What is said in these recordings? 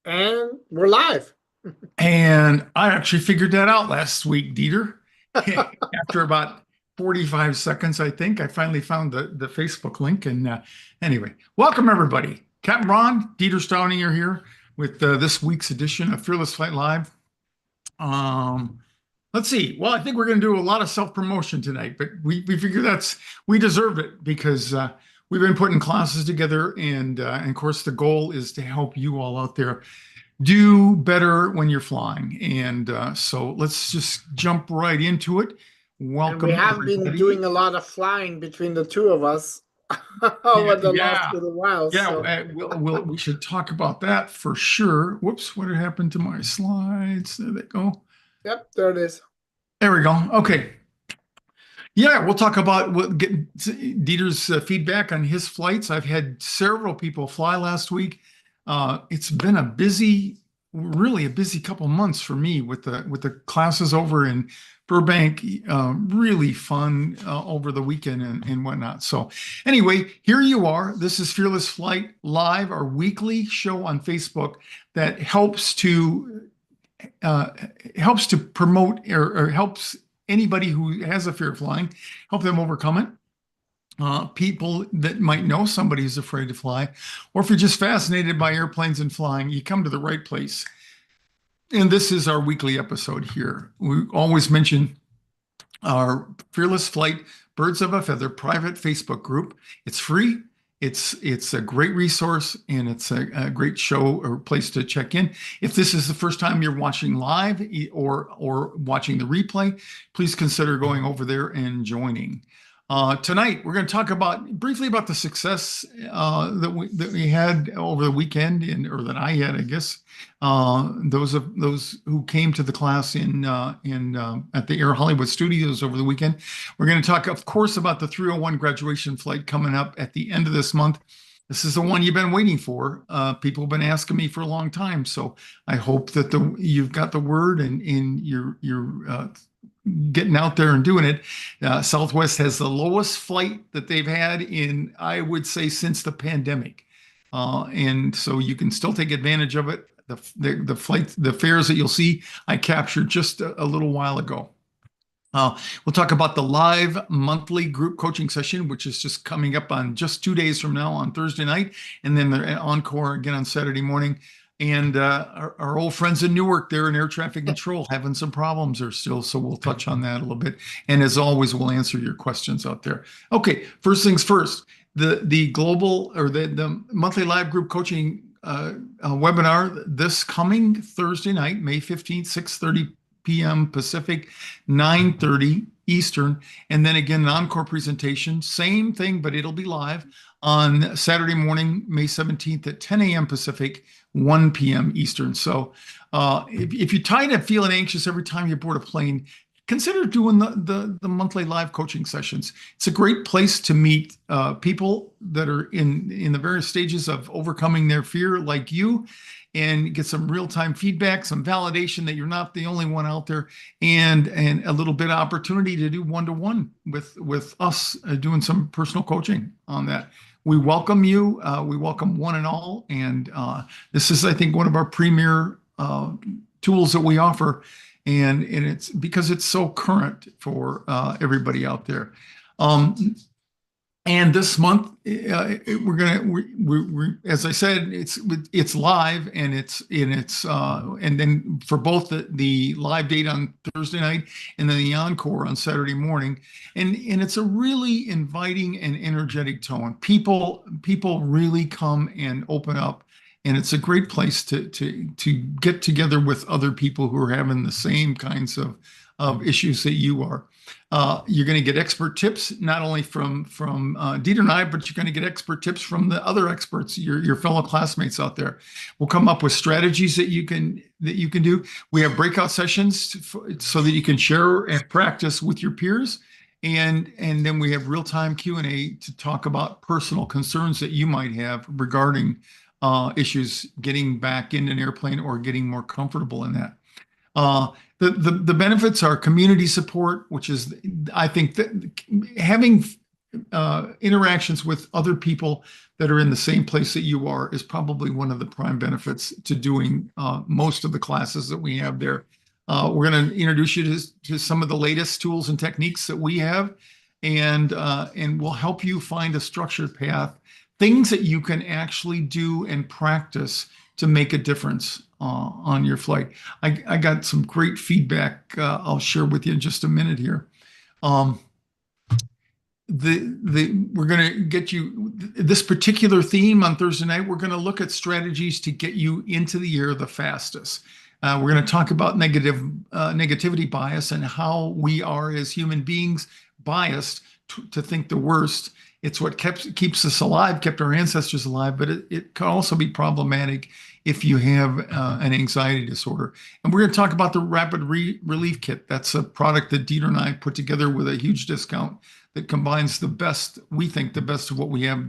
And we're live. And I actually figured that out last week, Dieter. After about 45 seconds, I think, I finally found the Facebook link. And anyway, welcome everybody. Capt Ron, Dieter Staudinger here with this week's edition of Fearless Flight Live. Um, let's see. Well, I think we're going to do a lot of self-promotion tonight, but we figure we deserve it because we've been putting classes together, and of course the goal is to help you all out there do better when you're flying. And so let's just jump right into it. And we Welcome, have been everybody. doing a lot of flying between the two of us Yeah, over the last yeah, little while. yeah. So, We should talk about that for sure. Whoops, what had happened to my slides? There they go. yep, there it is. There we go. Okay. Yeah, we'll talk about get Dieter's feedback on his flights. I've had several people fly last week. It's been really a busy couple months for me with the classes over in Burbank. Really fun over the weekend and whatnot. So anyway, here you are. This is Fearless Flight Live, our weekly show on Facebook that uh, helps to promote or helps anybody who has a fear of flying, help them overcome it. People that might know somebody who's afraid to fly, or if you're just fascinated by airplanes and flying, you come to the right place. And this is our weekly episode here. We always mention our Fearless Flight Birds of a Feather private Facebook group. It's free. It's a great resource, and it's a great show or place to check in. If this is the first time you're watching live or watching the replay, please consider going over there and joining. Tonight, we're going to talk briefly about the success that we had over the weekend, or that I had, I guess. Those who came to the class in at the Air Hollywood Studios over the weekend. We're going to talk, of course, about the 301 graduation flight coming up at the end of this month. This is the one you've been waiting for. People have been asking me for a long time, so I hope that you've got the word and you're getting out there and doing it. Southwest has the lowest flight that they've had in, I would say, since the pandemic. And so you can still take advantage of it. The fares that you'll see, I captured just a little while ago. We'll talk about the live monthly group coaching session, which is just coming up on just 2 days from now on Thursday night, and then the encore again on Saturday morning. And our old friends in Newark, they're in air traffic control, having some problems there still. So we'll touch on that a little bit. And as always, we'll answer your questions out there. Okay, first things first, the global or the monthly live group coaching webinar this coming Thursday night, May 15th, 6:30 p.m. Pacific, 9:30 Eastern. And then again, an encore presentation, same thing, but it'll be live on Saturday morning, May 17th at 10 a.m. Pacific, 1 p.m. Eastern. So if you're tired of feeling anxious every time you board a plane, consider doing the monthly live coaching sessions. It's a great place to meet people that are in the various stages of overcoming their fear, like you, and get some real-time feedback, some validation that you're not the only one out there, and a little bit of opportunity to do one-to-one with us doing some personal coaching on that. We welcome you. We welcome one and all. And this is, I think, one of our premier tools that we offer. And it's because it's so current for everybody out there. And this month, we're as I said, it's live, and and then for both the live date on Thursday night and then the encore on Saturday morning, and it's a really inviting and energetic tone. People really come and open up, and it's a great place to get together with other people who are having the same kinds of issues that you are. You're going to get expert tips, not only from Dieter and I, but you're going to get expert tips from the other experts, your fellow classmates out there. We'll come up with strategies that you can do. We have breakout sessions so that you can share and practice with your peers. And then we have real-time Q&A to talk about personal concerns that you might have regarding issues getting back in an airplane or getting more comfortable in that. The benefits are community support, which is, I think, that having interactions with other people that are in the same place that you are is probably one of the prime benefits to doing most of the classes that we have there. We're going to introduce you to some of the latest tools and techniques that we have, and we'll help you find a structured path, things that you can actually do and practice to make a difference on your flight. I got some great feedback I'll share with you in just a minute here. We're going to get you this particular theme on Thursday night. We're going to look at strategies to get you into the air the fastest. We're going to talk about negativity bias and how we are as human beings biased to think the worst. It's what keeps us alive, kept our ancestors alive, but it can also be problematic if you have an anxiety disorder. And we're going to talk about the Rapid Relief Kit. That's a product that Dieter and I put together with a huge discount that combines the best, we think, the best of what we have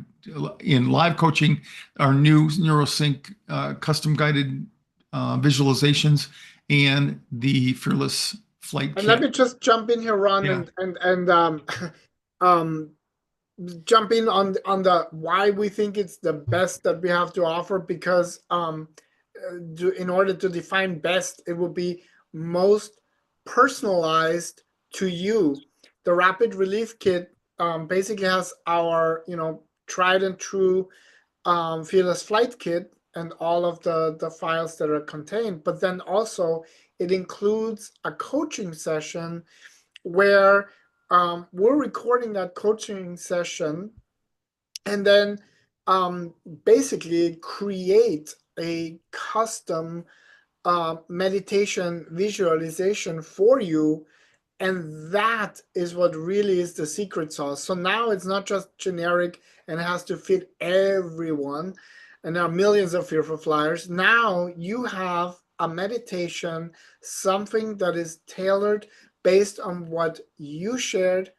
in live coaching, our new NeuroSync custom guided visualizations, and the Fearless Flight Kit. And let me just jump in here, Ron, and jump in on the why we think it's the best that we have to offer, because in order to define best, it will be most personalized to you. The Rapid Relief Kit basically has our tried and true Fearless Flight Kit and all of the files that are contained, but then also it includes a coaching session where we're recording that coaching session and then basically create a custom meditation visualization for you. And that is what really is the secret sauce. So now it's not just generic and it has to fit everyone. And there are millions of fearful flyers. Now you have a meditation, something that is tailored based on what you shared,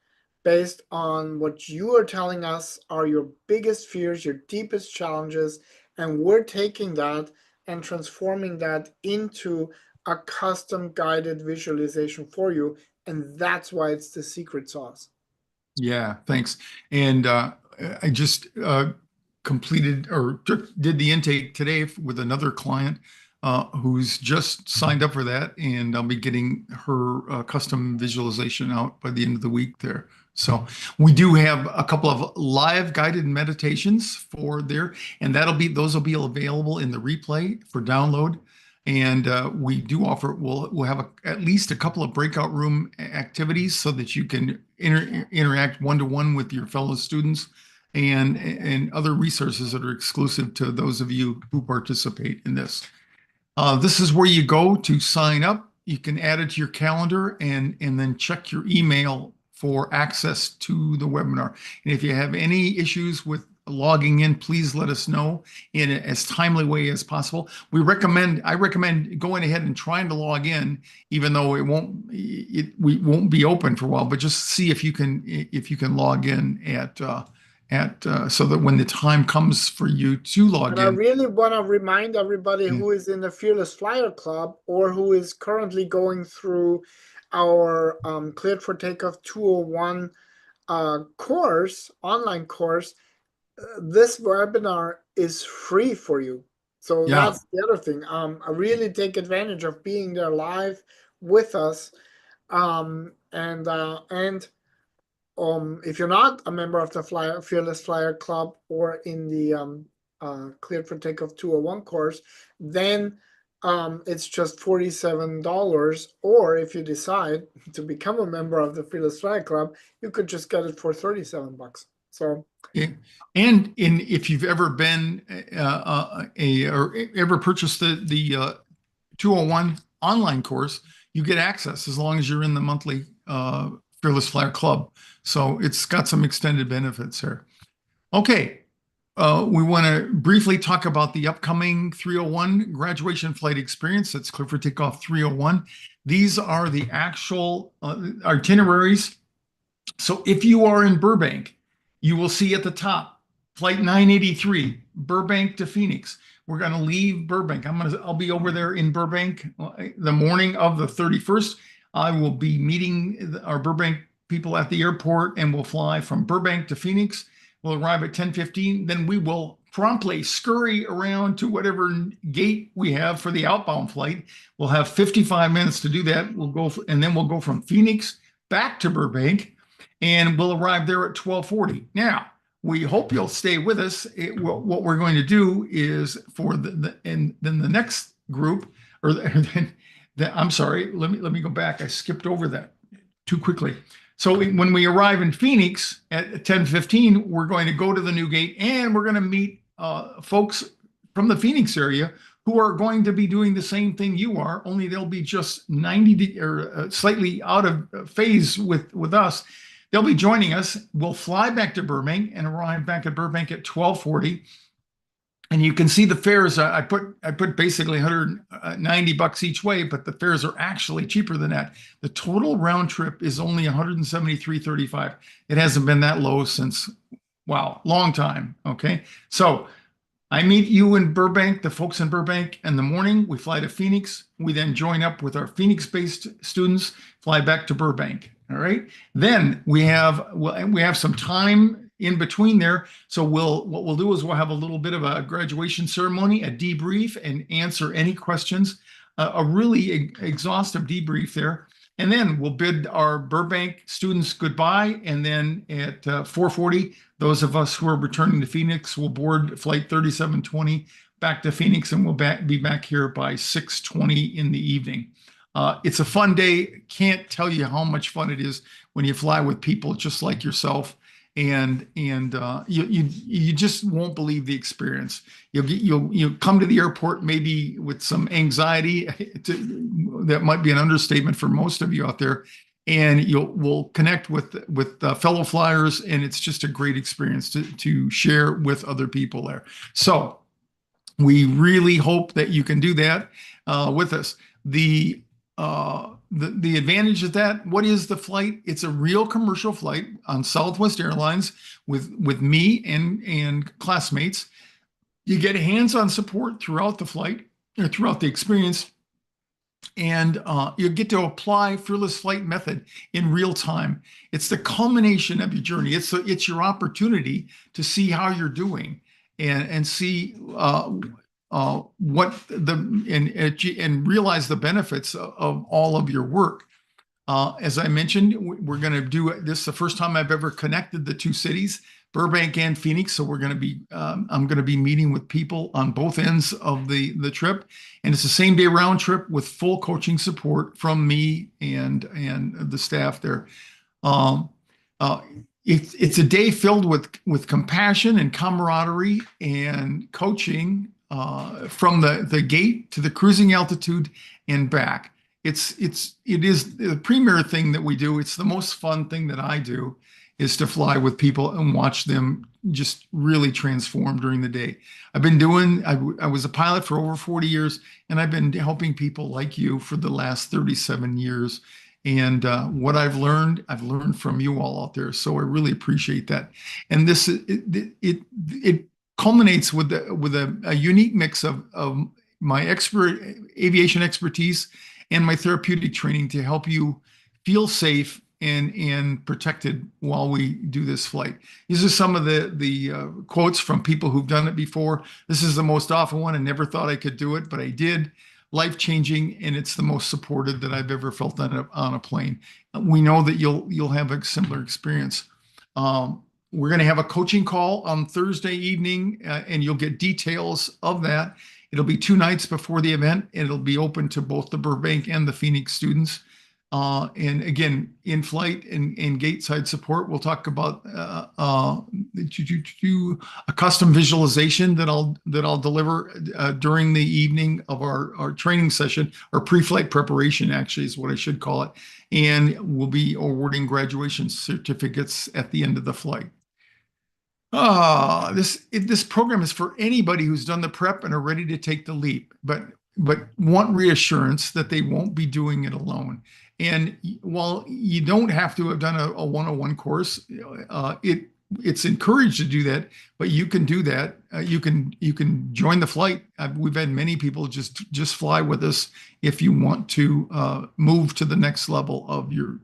based on what you are telling us are your biggest fears, your deepest challenges. And we're taking that and transforming that into a custom guided visualization for you. And that's why it's the secret sauce. Yeah, thanks. And I just completed or did the intake today with another client who's just signed up for that. And I'll be getting her custom visualization out by the end of the week there. So we do have a couple of live guided meditations for there, and those will be available in the replay for download. And we do offer, we'll have at least a couple of breakout room activities so that you can interact one-to-one with your fellow students, and other resources that are exclusive to those of you who participate in this. This is where you go to sign up. You can add it to your calendar and then check your email for access to the webinar. And if you have any issues with logging in, please let us know in as timely way as possible. I recommend going ahead and trying to log in, even though we won't be open for a while, but just see if you can log in so that when the time comes for you to log in. I really want to remind everybody who is in the Fearless Flyer Club or who is currently going through our Cleared for Takeoff 201 online course, this webinar is free for you. So that's the other thing. I really take advantage of being there live with us. If you're not a member of the Fearless Flyer Club or in the Cleared for Takeoff 201 course, then it's just $47. Or if you decide to become a member of the Fearless Flyer Club, you could just get it for $37. So. Yeah. And if you've ever been or ever purchased the 201 online course, you get access as long as you're in the monthly Fearless Flyer Club. So it's got some extended benefits here. Okay. We want to briefly talk about the upcoming 301 graduation flight experience. That's Cleared for Takeoff 301. These are the actual itineraries. So if you are in Burbank, you will see at the top, Flight 983, Burbank to Phoenix. We're going to leave Burbank. I'll be over there in Burbank the morning of the 31st. I will be meeting our Burbank people at the airport, and we'll fly from Burbank to Phoenix. We'll arrive at 10:15. Then we will promptly scurry around to whatever gate we have for the outbound flight. We'll have 55 minutes to do that. And then we'll go from Phoenix back to Burbank, and we'll arrive there at 12:40. Now, we hope you'll stay with us. What we're going to do is and then the next group, I'm sorry, let me go back. I skipped over that too quickly. So when we arrive in Phoenix at 10:15, we're going to go to the new gate, and we're going to meet folks from the Phoenix area who are going to be doing the same thing you are, only they'll be just 90 or slightly out of phase with us. They'll be joining us. We'll fly back to Burbank and arrive back at Burbank at 12:40. And you can see the fares. I put basically $190 each way, but the fares are actually cheaper than that. The total round trip is only $173.35. It hasn't been that low since, wow, long time. Okay, so I meet you in Burbank, the folks in Burbank, in the morning. We fly to Phoenix. We then join up with our Phoenix-based students, fly back to Burbank. All right. Then we have some time in between there. So what we'll do is we'll have a little bit of a graduation ceremony, a debrief, and answer any questions. A really exhaustive debrief there. And then we'll bid our Burbank students goodbye. And then at 4:40, those of us who are returning to Phoenix will board flight 3720 back to Phoenix, and we'll be back here by 6:20 in the evening. It's a fun day. Can't tell you how much fun it is when you fly with people just like yourself, and you just won't believe the experience. You'll come to the airport maybe with some anxiety. That might be an understatement for most of you out there, and we'll connect with fellow flyers, and it's just a great experience to share with other people there. So we really hope that you can do that with us. The advantage of that, what is the flight? It's a real commercial flight on Southwest Airlines with me and classmates. You get hands-on support throughout the flight, or throughout the experience, and you get to apply Fearless Flight method in real time. It's the culmination of your journey. It's your opportunity to see how you're doing and see and realize the benefits of all of your work. As I mentioned, we're going to do this the first time I've ever connected the two cities, Burbank and Phoenix. So we're going to be, I'm going to be meeting with people on both ends of the trip, and it's the same day round trip with full coaching support from me and the staff there. It's a day filled with compassion and camaraderie and coaching from the gate to the cruising altitude and back. It is the premier thing that we do. It's the most fun thing that I do, is to fly with people and watch them just really transform during the day. I was a pilot for over 40 years, and I've been helping people like you for the last 37 years. And what I've learned from you all out there. So I really appreciate that. And it culminates with a unique mix of my aviation expertise and my therapeutic training to help you feel safe and protected while we do this flight. These are some of the quotes from people who've done it before. This is the most awful one. I never thought I could do it, but I did. Life-changing, and it's the most supported that I've ever felt on a plane. We know that you'll have a similar experience. We're going to have a coaching call on Thursday evening, and you'll get details of that. It'll be 2 nights before the event, and it'll be open to both the Burbank and the Phoenix students. And again, in flight and gateside support, we'll talk about a custom visualization that I'll deliver during the evening of our training session, or pre-flight preparation, actually is what I should call it. And we'll be awarding graduation certificates at the end of the flight. This program is for anybody who's done the prep and are ready to take the leap, but want reassurance that they won't be doing it alone. And while you don't have to have done a 101 course, it's encouraged to do that, but you can do that. You can join the flight. We've had many people just fly with us if you want to move to the next level of your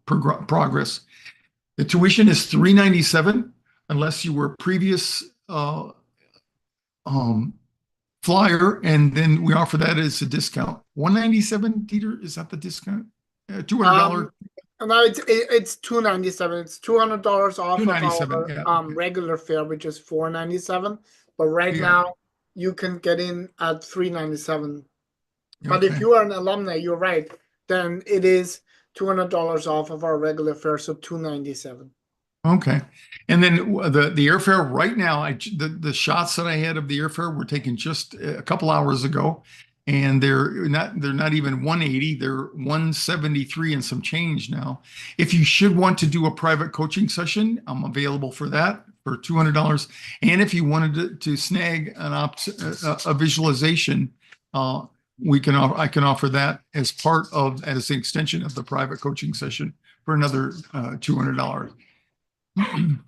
progress. The tuition is $397 unless you were a previous um, flyer, and then we offer that as a discount. $197, Dieter, is that the discount? $200. No, it's $297. It's $200 off of 297, our yeah. regular fare, which is $497. But right Yeah. now you can get in at $397. But if Okay. you are an alumni, you're right, then it is $200 off of our regular fare, so $297. Okay. And then the airfare right now, the shots that I had of the airfare were taken just a couple hours ago, and they're not even 180, they're 173 and some change now. If you should want to do a private coaching session, I'm available for that for $200. And if you wanted to snag a visualization, I can offer that as an extension of the private coaching session for another $200.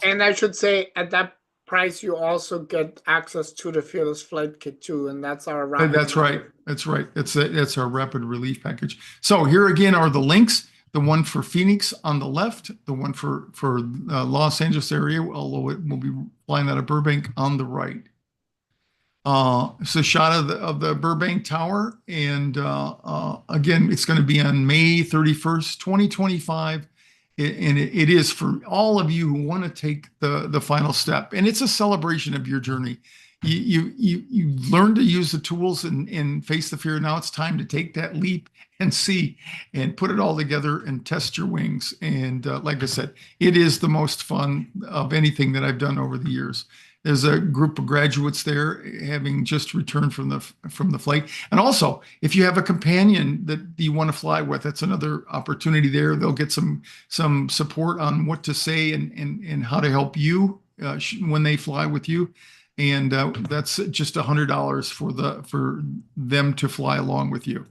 And I should say at that price, you also get access to the Fearless Flight Kit too, and that's our rapid. That's right. That's right. That's our rapid relief package. So here again are the links. The one for Phoenix on the left, the one for Los Angeles area, although it will be flying out of Burbank on the right. It's a shot of the Burbank Tower, and again, it's going to be on May 31st, 2025. And it is for all of you who want to take the final step, and it's a celebration of your journey. You learn to use the tools and face the fear. Now it's time to take that leap and see and put it all together and test your wings. And like I said, it is the most fun of anything that I've done over the years. There's a group of graduates there having just returned from the flight. And also, if you have a companion that you want to fly with, that's another opportunity there. They'll get some support on what to say and how to help you when they fly with you. And that's just $100 for them to fly along with you.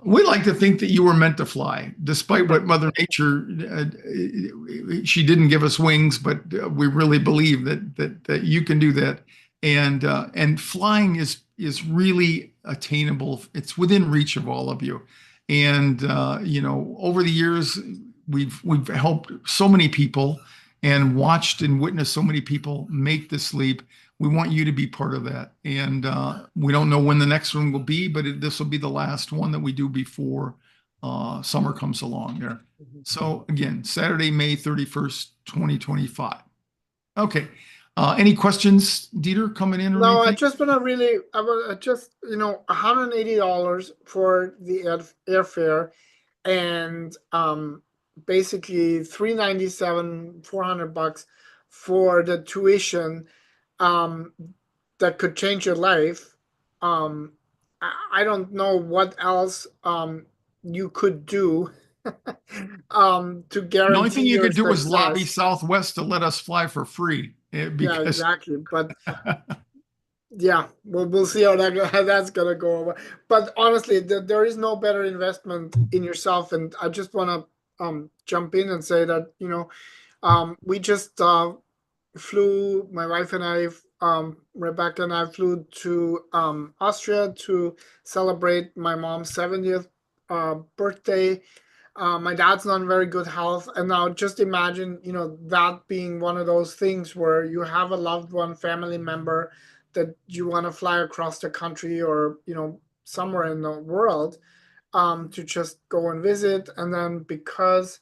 We like to think that you were meant to fly, despite what Mother Nature, she didn't give us wings, but we really believe that you can do that. And flying is really attainable. It's within reach of all of you. And over the years, we've helped so many people and watched and witnessed so many people make this leap. We want you to be part of that. And we don't know when the next one will be, but this will be the last one that we do before summer comes along there. So again, Saturday, May 31st, 2025. Okay. Any questions, Dieter, coming in? Or No, anything? I just want to I want just, $180 for the airfare, and basically $397, $400 for the tuition. That could change your life. I don't know what else you could do to The only guarantee thing you your could do is lobby success. Southwest to let us fly for free. Yeah, Because exactly. But yeah, we'll see how that's gonna go over. But honestly, there is no better investment in yourself. And I just want to jump in and say that we just flew, my wife and I, Rebecca and I flew to Austria to celebrate my mom's 70th birthday. My dad's not in very good health, and now just imagine, that being one of those things where you have a loved one, family member that you want to fly across the country or somewhere in the world to just go and visit, and then because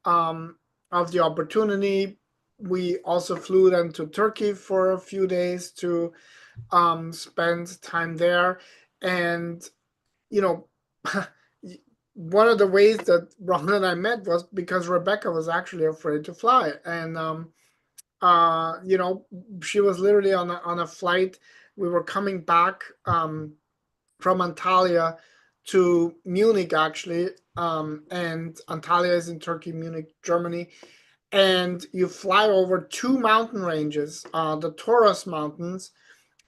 of the opportunity, we also flew then to Turkey for a few days to spend time there. And one of the ways that Ron and I met was because Rebecca was actually afraid to fly, and she was literally on a flight. We were coming back from Antalya to Munich, actually, and Antalya is in Turkey, Munich, Germany. And you fly over two mountain ranges, the Taurus Mountains,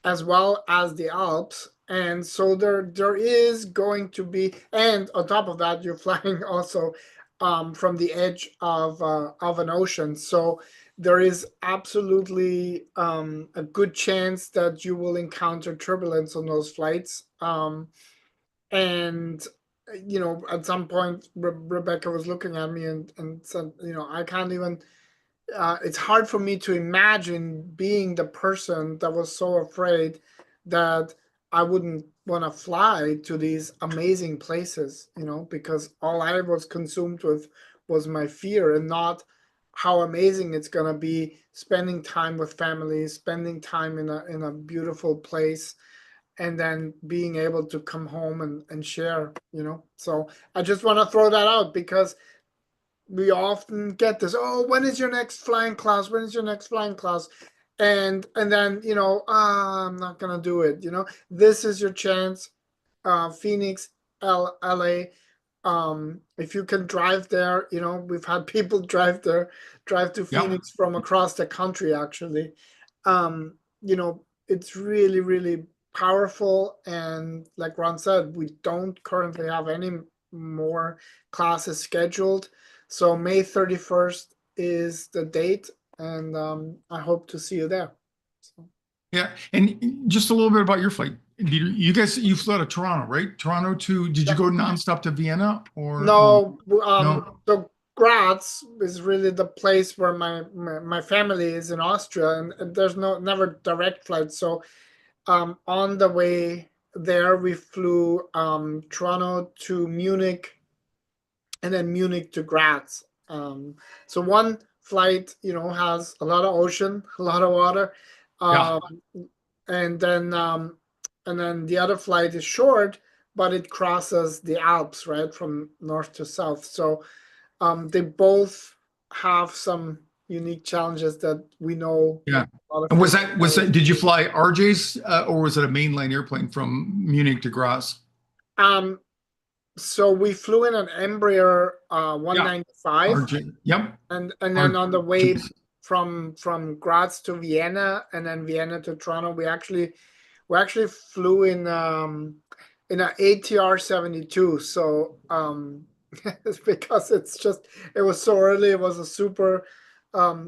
as well as the Alps. And so there is going to be, and on top of that, you're flying also from the edge of an ocean. So there is absolutely a good chance that you will encounter turbulence on those flights. And at some point, Rebecca was looking at me and said, I can't even. It's hard for me to imagine being the person that was so afraid that I wouldn't want to fly to these amazing places, because all I was consumed with was my fear and not how amazing it's going to be spending time with family, spending time in a beautiful place, and then being able to come home and share. So I just want to throw that out because we often get this, oh, when is your next flying class, when is your next flying class, and then I'm not gonna do it. This is your chance. Phoenix, LA, if you can drive there, we've had people drive to Yep. Phoenix from across the country, actually. It's really, really powerful, and like Ron said, we don't currently have any more classes scheduled, so May 31st is the date, and I hope to see you there. So. Yeah. And just a little bit about your flight. You guys, you flew out of Toronto, right? Did you go nonstop to Vienna or No, no? so Graz is really the place where my family is in Austria, and there's never direct flight. So on the way there, we flew Toronto to Munich, and then Munich to Graz. So one flight, has a lot of ocean, a lot of water, Yeah. um, and then the other flight is short, but it crosses the Alps, right, from north to south. So they both have some unique challenges that we know Yeah. a lot of And people. did you fly RJ's or was it a mainline airplane from Munich to Graz? Um, so we flew in an Embraer Yeah. 195, RJ. Yep. and then on the way RJ's. from Graz to Vienna, and then Vienna to Toronto, we actually flew in an ATR 72. So it's because it was so early. It was a super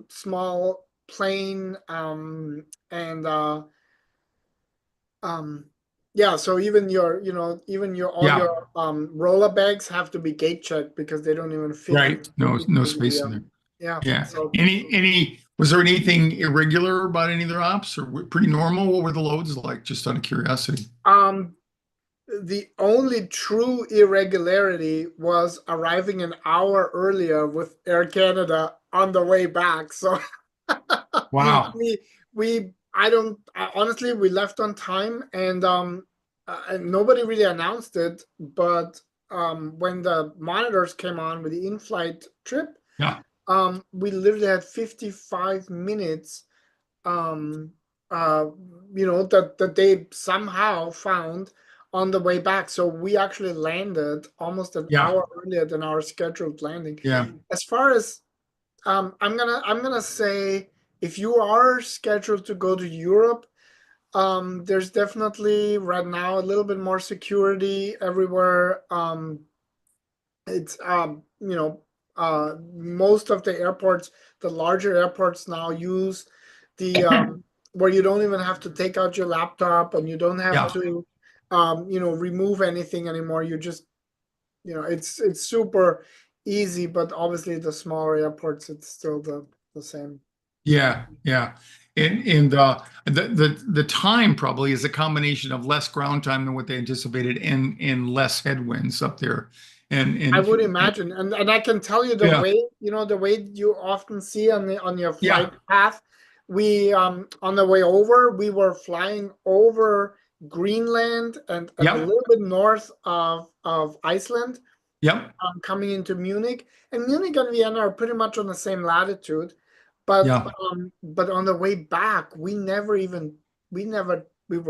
small plane, and um yeah, so even all Yeah. your roller bags have to be gate checked because they don't even fit Right. No into the space in there. yeah. Yeah. So Was there anything irregular about any of their ops or pretty normal? What were the loads like? Just out of curiosity. um the only true irregularity was arriving an hour earlier with Air Canada on the way back. So Wow. we I don't honestly, we left on time, and nobody really announced it, but when the monitors came on with the in-flight trip, Yeah. we literally had 55 minutes, um uh that they somehow found on the way back. So we actually landed almost an Yeah. hour earlier than our scheduled landing. Yeah. As far as I'm gonna say, if you are scheduled to go to Europe, there's definitely right now a little bit more security everywhere. It's most of the airports, the larger airports now use the where you don't even have to take out your laptop, and you don't have Yeah. to remove anything anymore. You just it's super easy, but obviously the smaller airports, it's still the same. Yeah, yeah. And the time probably is a combination of less ground time than what they anticipated and less headwinds up there. I And would imagine, and I can tell you yeah, the way you often see on your yeah, flight path. We on the way over, we were flying over Greenland and a yep, little bit north of Iceland, yep, coming into Munich. And Munich and Vienna are pretty much on the same latitude, but yeah, but on the way back, we were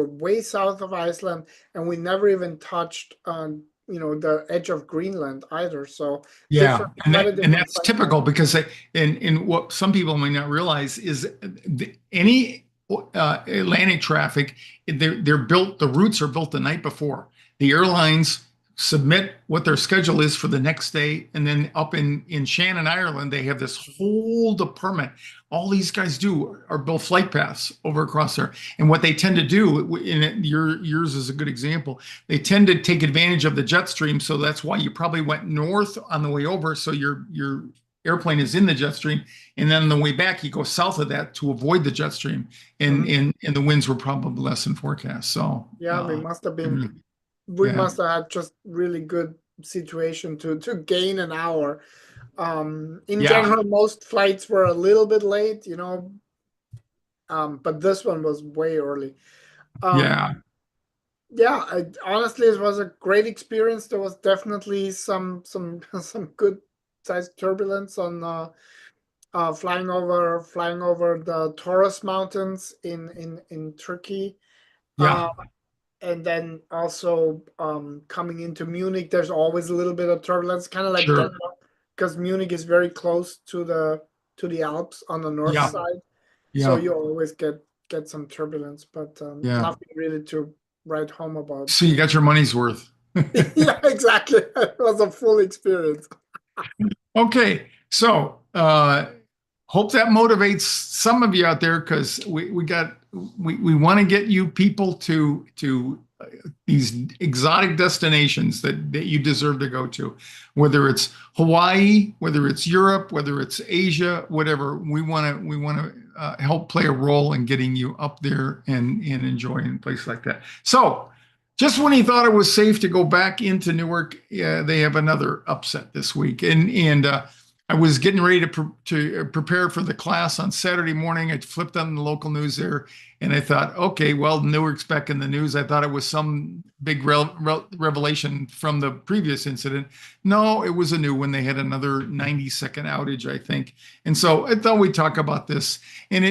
way south of Iceland, and we never even touched the edge of Greenland either. So yeah. different, quite a And different that's flight path. typical because and what some people may not realize is any Atlantic traffic, the routes are built the night before. The airlines submit what their schedule is for the next day. And then up in Shannon, Ireland, they have this whole department. All these guys do are build flight paths over across there. And what they tend to do, yours is a good example, they tend to take advantage of the jet stream. So that's why you probably went north on the way over. So your airplane is in the jet stream. And then on the way back, you go south of that to avoid the jet stream. And the winds were probably less than forecast. So yeah, we must have been. We must have had just really good situation to gain an hour. In general, most flights were a little bit late, but this one was way early. Yeah, honestly, it was a great experience. There was definitely some good sized turbulence on flying over the Taurus Mountains in Turkey. Yeah. And then also coming into Munich, there's always a little bit of turbulence, kind of like Denmark, because Munich is very close to the Alps on the north side. So you always get some turbulence, but nothing really to write home about. So you got your money's worth. Yeah, exactly. It was a full experience. Okay, so hope that motivates some of you out there, because we want to get you people to these exotic destinations that you deserve to go to, whether it's Hawaii, whether it's Europe, whether it's Asia, whatever. We want to help play a role in getting you up there and enjoying a place like that. So just when he thought it was safe to go back into Newark, they have another upset this week. And I was getting ready to prepare for the class on Saturday morning. I flipped on the local news there, and I thought, okay, well, Newark's back in the news. I thought it was some big revelation from the previous incident. No, it was a new one. They had another 90-second outage, I think. And so I thought we'd talk about this. And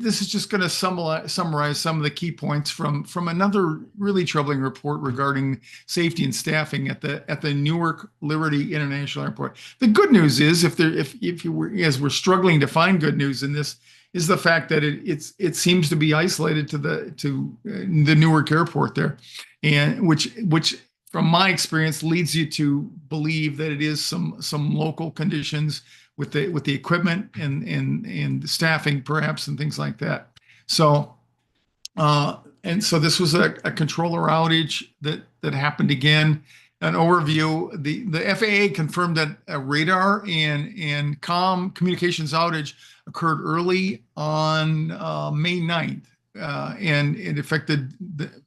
this is just going to summarize some of the key points from another really troubling report regarding safety and staffing at the Newark Liberty International Airport. The good news is, as we're struggling to find good news in this, is the fact that it seems to be isolated to the Newark airport there, and which from my experience leads you to believe that it is some local conditions with the equipment and the staffing perhaps and things like that. So and so this was a controller outage that happened again. An overview: the FAA confirmed that a radar and comm communications outage occurred early on May 9th, and it affected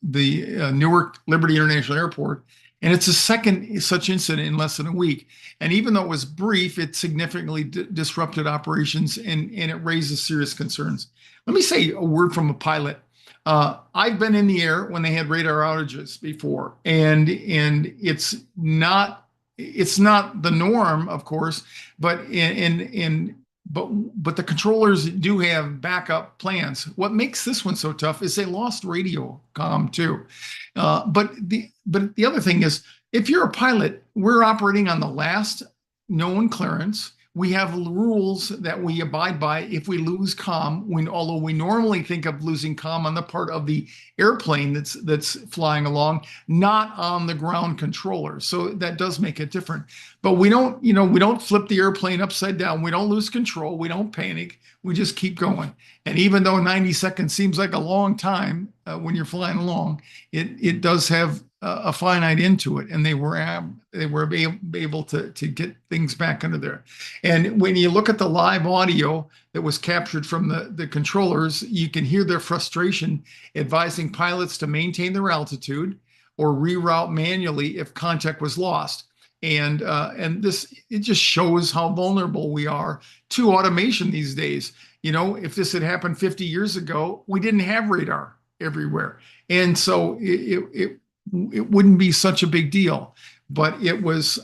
the Newark Liberty International Airport. And it's a second such incident in less than a week. And even though it was brief, it significantly disrupted operations and it raises serious concerns. Let me say a word from a pilot. I've been in the air when they had radar outages before, and it's not the norm, of course, but but the controllers do have backup plans. What makes this one so tough is they lost radio comm too. But the other thing is, if you're a pilot, we're operating on the last known clearance. We have rules that we abide by. If we lose comm, although we normally think of losing comm on the part of the airplane that's flying along, not on the ground controller. So that does make it different. But we don't flip the airplane upside down. We don't lose control. We don't panic. We just keep going. And even though 90 seconds seems like a long time when you're flying along, it does have a finite end to it, and they were able to get things back under there. And when you look at the live audio that was captured from the controllers, you can hear their frustration, advising pilots to maintain their altitude or reroute manually if contact was lost. And it just shows how vulnerable we are to automation these days. If this had happened 50 years ago, we didn't have radar everywhere, and so it wouldn't be such a big deal. But it was,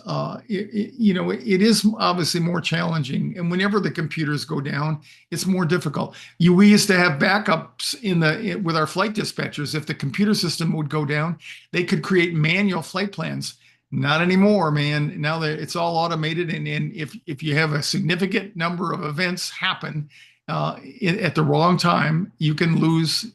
it is obviously more challenging. And whenever the computers go down, it's more difficult. We used to have backups with our flight dispatchers. If the computer system would go down, they could create manual flight plans. Not anymore, man. Now that it's all automated, and if you have a significant number of events happen at the wrong time, you can lose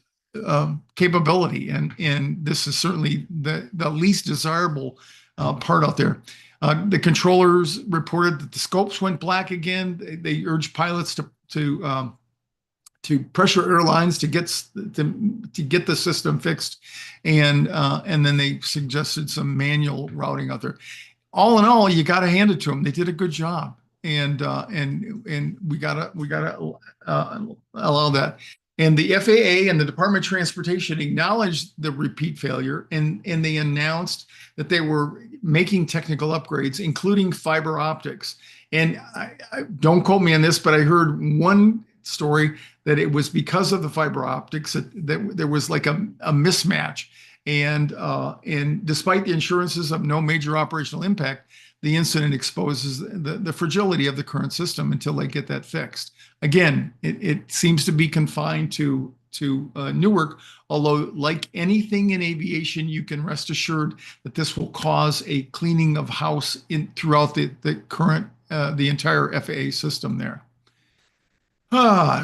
capability, and this is certainly the least desirable part out there. The controllers reported that the scopes went black again. They urged pilots to pressure airlines to get the system fixed, and then they suggested some manual routing out there. All in all, you got to hand it to them. They did a good job, and we gotta allow that. And the FAA and the Department of Transportation acknowledged the repeat failure, and they announced that they were making technical upgrades, including fiber optics. And I don't quote me on this, but I heard one story that it was because of the fiber optics that there was like a mismatch. And despite the assurances of no major operational impact, the incident exposes the fragility of the current system until they get that fixed. Again, it seems to be confined to Newark, although like anything in aviation, you can rest assured that this will cause a cleaning of house throughout the current the entire FAA system there.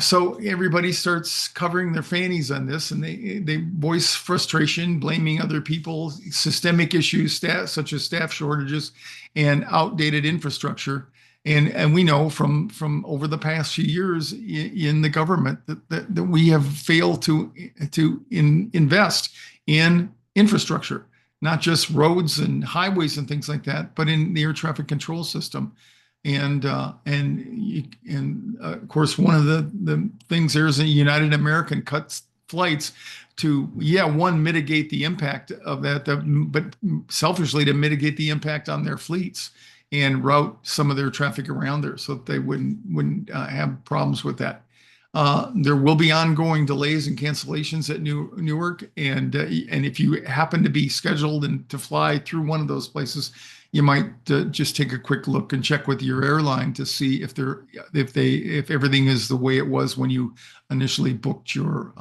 So everybody starts covering their fannies on this, and they voice frustration, blaming other people, systemic issues, such as staff shortages and outdated infrastructure. And we know from over the past few years in the government that we have failed to invest in infrastructure, not just roads and highways and things like that, but in the air traffic control system. And of course, one of the things there is that United American cuts flights to, one, mitigate the impact of that, but selfishly to mitigate the impact on their fleets and route some of their traffic around there so that they wouldn't have problems with that. There will be ongoing delays and cancellations at Newark, and if you happen to be scheduled and to fly through one of those places, you might just take a quick look and check with your airline to see if everything is the way it was when you initially booked your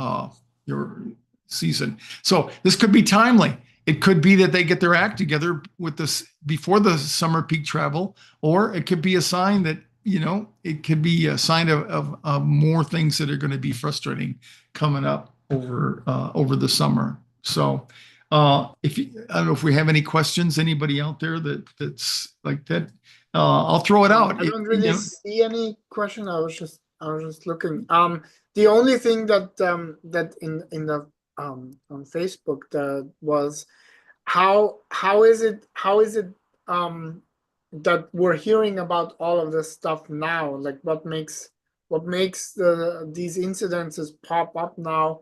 season. So this could be timely. It could be that they get their act together with this before the summer peak travel, or it could be a sign that it could be a sign of more things that are going to be frustrating coming up over the summer. So. I don't know if we have any questions, anybody out there that's like that. I'll throw it out. I don't really see any question. I was just looking. The only thing that in the on Facebook that was how is it that we're hearing about all of this stuff now? Like what makes these incidences pop up now?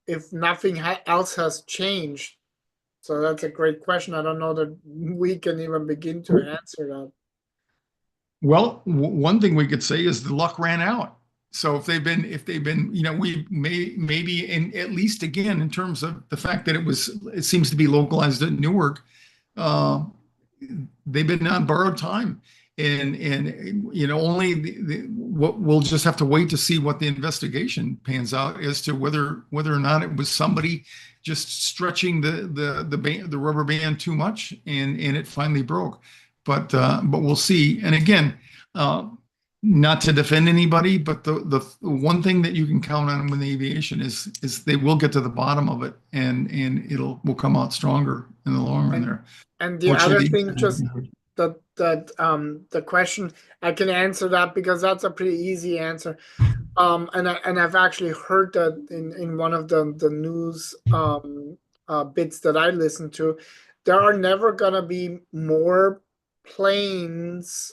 If nothing else has changed? So that's a great question. I don't know that we can even begin to answer that. Well, one thing we could say is the luck ran out. So if they've been, we maybe in at least again in terms of the fact that it seems to be localized at Newark, they've been on borrowed time. And what we'll just have to wait to see what the investigation pans out as to whether or not it was somebody just stretching the rubber band too much and it finally broke. But we'll see. And again, not to defend anybody, but the one thing that you can count on with aviation is they will get to the bottom of it, and we'll come out stronger in the long run there. And the other thing, just that the question, I can answer that because that's a pretty easy answer. And I've actually heard that in one of the news bits that I listen to. There are never gonna be more planes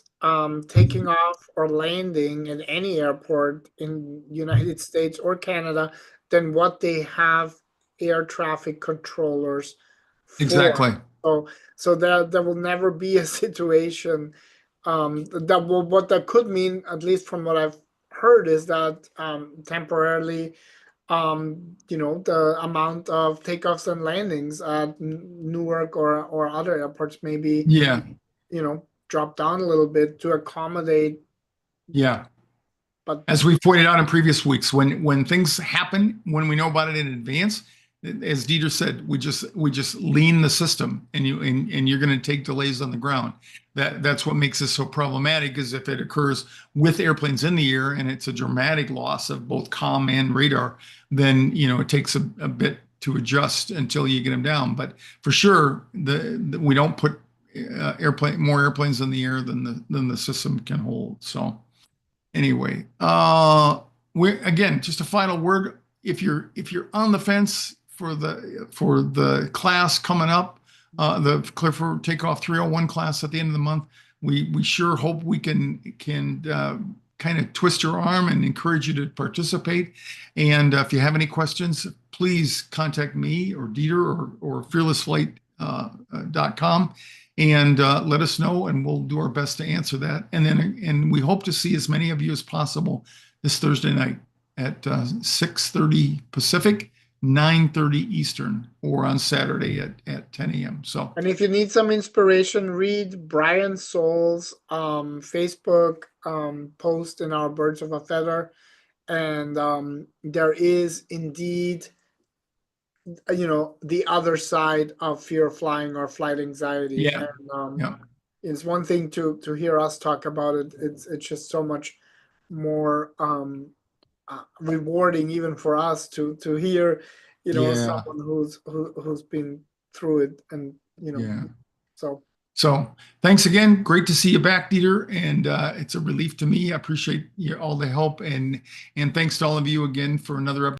taking off or landing at any airport in United States or Canada than what they have air traffic controllers for. Exactly. So there will never be a situation what that could mean, at least from what I've heard, is that temporarily the amount of takeoffs and landings at Newark or other airports maybe drop down a little bit to accommodate. Yeah. But as we pointed out in previous weeks, when things happen, when we know about it in advance, as Dieter said, we just lean the system, and you're going to take delays on the ground. That's what makes this so problematic, is if it occurs with airplanes in the air and it's a dramatic loss of both comm and radar, then it takes a bit to adjust until you get them down. But for sure, we don't put more airplanes in the air than the system can hold. So anyway, we again, just a final word. If you're on the fence for the class coming up, the Clear for Takeoff 301 class at the end of the month, we sure hope we can kind of twist your arm and encourage you to participate. And if you have any questions, please contact me or Dieter or FearlessFlight.com and let us know, and we'll do our best to answer that. And we hope to see as many of you as possible this Thursday night at 6:30 Pacific, 9:30 Eastern, or on Saturday at 10 a.m. So, and if you need some inspiration, read Brian Soul's Facebook post in our Birds of a Feather, and there is indeed, the other side of fear of flying or flight anxiety. yeah, And yeah, it's one thing to hear us talk about it. It's just so much more rewarding, even for us, to hear, yeah, someone who's been through it, and yeah. so. So thanks again. Great to see you back, Dieter. And it's a relief to me. I appreciate all the help, and thanks to all of you again for another episode.